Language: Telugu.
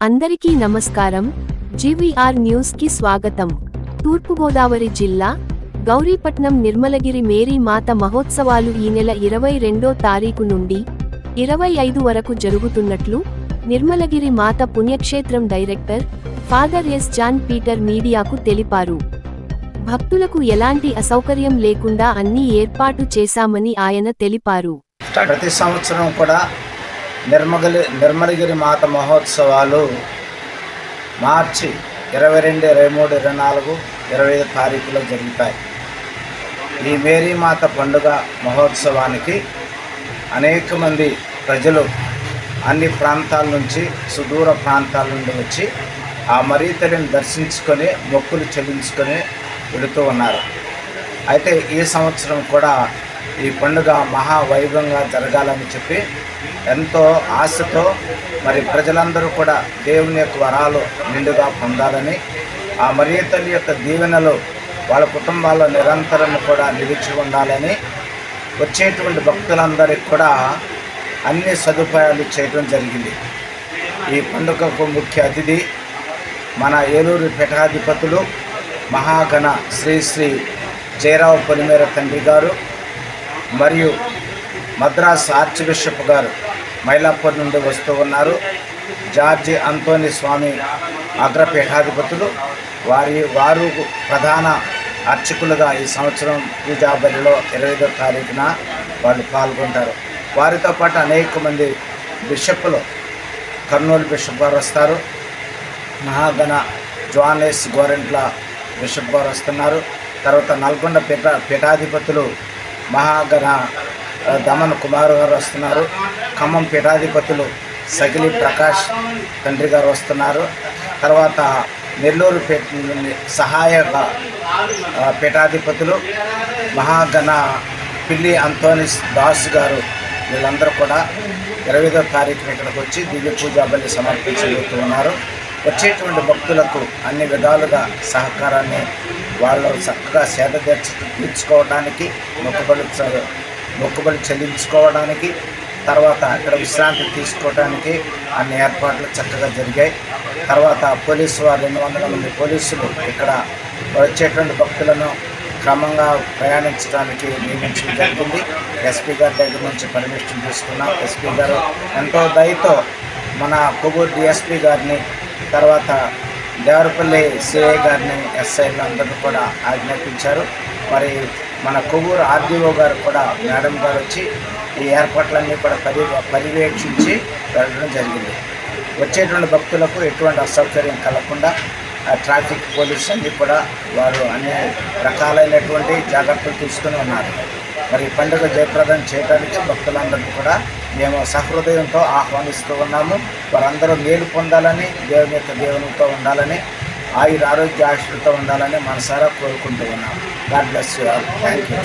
అందరికీ నమస్కారం. జీవీఆర్ న్యూస్ కి స్వాగతం. తూర్పుగోదావరి జిల్లా గౌరీపట్నం నిర్మలగిరి మేరీ మాత మహోత్సవాలు ఈ నెల 22వ తారీఖు నుండి 25 వరకు జరుగుతున్నట్లు నిర్మలగిరి మాత పుణ్యక్షేత్రం director father S John Peter మీడియాకు తెలిపారు. భక్తులకు ఎలాంటి అసౌకర్యం లేకుండా అన్ని ఏర్పాటు చేశామని ఆయన తెలిపారు. ప్రతి సంవత్సరం కూడా నిర్మలగిరి మాత మహోత్సవాలు మార్చి 22, 23, 24, 25 తారీఖులో జరుగుతాయి. ఈ మేరీ మాత పండుగ మహోత్సవానికి అనేక మంది ప్రజలు అన్ని ప్రాంతాల నుంచి, సుదూర ప్రాంతాల నుండి వచ్చి ఆ మరీ తల్లిని దర్శించుకొని మొక్కులు చెల్లించుకొని వెళుతూ ఉన్నారు. అయితే ఈ సంవత్సరం కూడా ఈ పండుగ మహావైభవంగా జరగాలని చెప్పి ఎంతో ఆశతో మరి ప్రజలందరూ కూడా దేవుని యొక్క వరాలు నిండుగా పొందాలని, ఆ మరియ తల్లి యొక్క దీవెనలు వాళ్ళ కుటుంబాల్లో నిరంతరం కూడా నిలిచి ఉండాలని వచ్చేటువంటి భక్తులందరికీ కూడా అన్ని సదుపాయాలు చేయడం జరిగింది. ఈ పండుగకు ముఖ్య అతిథి మన ఏలూరు పీఠాధిపతులు మహాగణ శ్రీ శ్రీ జయరావు పొలిమేర తండ్రి గారు మరియు మద్రాస్ ఆర్చ్ బిషప్ గారు మైలాపూర్ నుండి వస్తూ ఉన్నారు. జార్జి అంతోని స్వామి అగ్రపీఠాధిపతులు వారు ప్రధాన అర్చకులుగా ఈ సంవత్సరం పూజా బలిలో 25వ తారీఖున వాళ్ళు పాల్గొంటారు. వారితో పాటు అనేక మంది బిషప్పులు, కర్నూలు బిషప్ గారు వస్తారు, మహాగణ జోనెస్ గోరెంట్ల బిషప్ గారు వస్తున్నారు. తర్వాత నల్గొండ పీఠాధిపతులు మహాగణ దమన్ కుమార్ గారు వస్తున్నారు. ఖమ్మం పీఠాధిపతులు సగిలి ప్రకాష్ తండ్రి గారు వస్తున్నారు. తర్వాత నెల్లూరు సహాయక పీఠాధిపతులు మహాగణ పిల్లి అంతోనిస్ దాస్ గారు, వీళ్ళందరూ కూడా 25వ తారీఖున ఇక్కడికి వచ్చి దివ్య పూజా బలి సమర్పించబోతూ ఉన్నారు. వచ్చేటువంటి భక్తులకు అన్ని విధాలుగా సహకారాన్ని వాళ్ళు చక్కగా సేద తీర్చుకోవడానికి, మొక్కుబడి చెల్లించుకోవడానికి, తర్వాత అక్కడ విశ్రాంతి తీసుకోవడానికి అన్ని ఏర్పాట్లు చక్కగా జరిగాయి. తర్వాత పోలీసు వారు 200 మంది పోలీసులు ఇక్కడ వచ్చేటువంటి భక్తులను క్రమంగా ప్రయాణించడానికి నియమించడం జరిగింది. ఎస్పీ గారి దగ్గర నుంచి పర్మిషన్ తీసుకున్నాం. ఎస్పీ గారు ఎంతో దయతో మన కొవ్వూరు డిఎస్పీ గారిని, తర్వాత దేవరపల్లి సిఐ గారిని, ఎస్ఐలు అందరూ కూడా ఆజ్ఞాపించారు. మరి మన కొవ్వూరు ఆర్డీఓ గారు కూడా, మేడం గారు వచ్చి ఈ ఏర్పాట్లన్నీ కూడా పర్యవేక్షించి వెళ్ళడం జరిగింది. వచ్చేటువంటి భక్తులకు ఎటువంటి అసౌకర్యం కలగకుండా ట్రాఫిక్ పోలీస్ అన్నీ కూడా వారు అన్ని రకాలైనటువంటి జాగ్రత్తలు తీసుకుని ఉన్నారు. మరి పండుగ జయప్రదం చేయడానికి భక్తులందరినీ కూడా మేము సహృదయంతో ఆహ్వానిస్తూ ఉన్నాము. వారందరూ మేలు పొందాలని, దేవుని యొక్క దేవునితో ఉండాలని, ఆరోగ్య ఆశలతో ఉండాలని మనసారా కోరుకుంటూ ఉన్నాము. God bless you all. Thank you.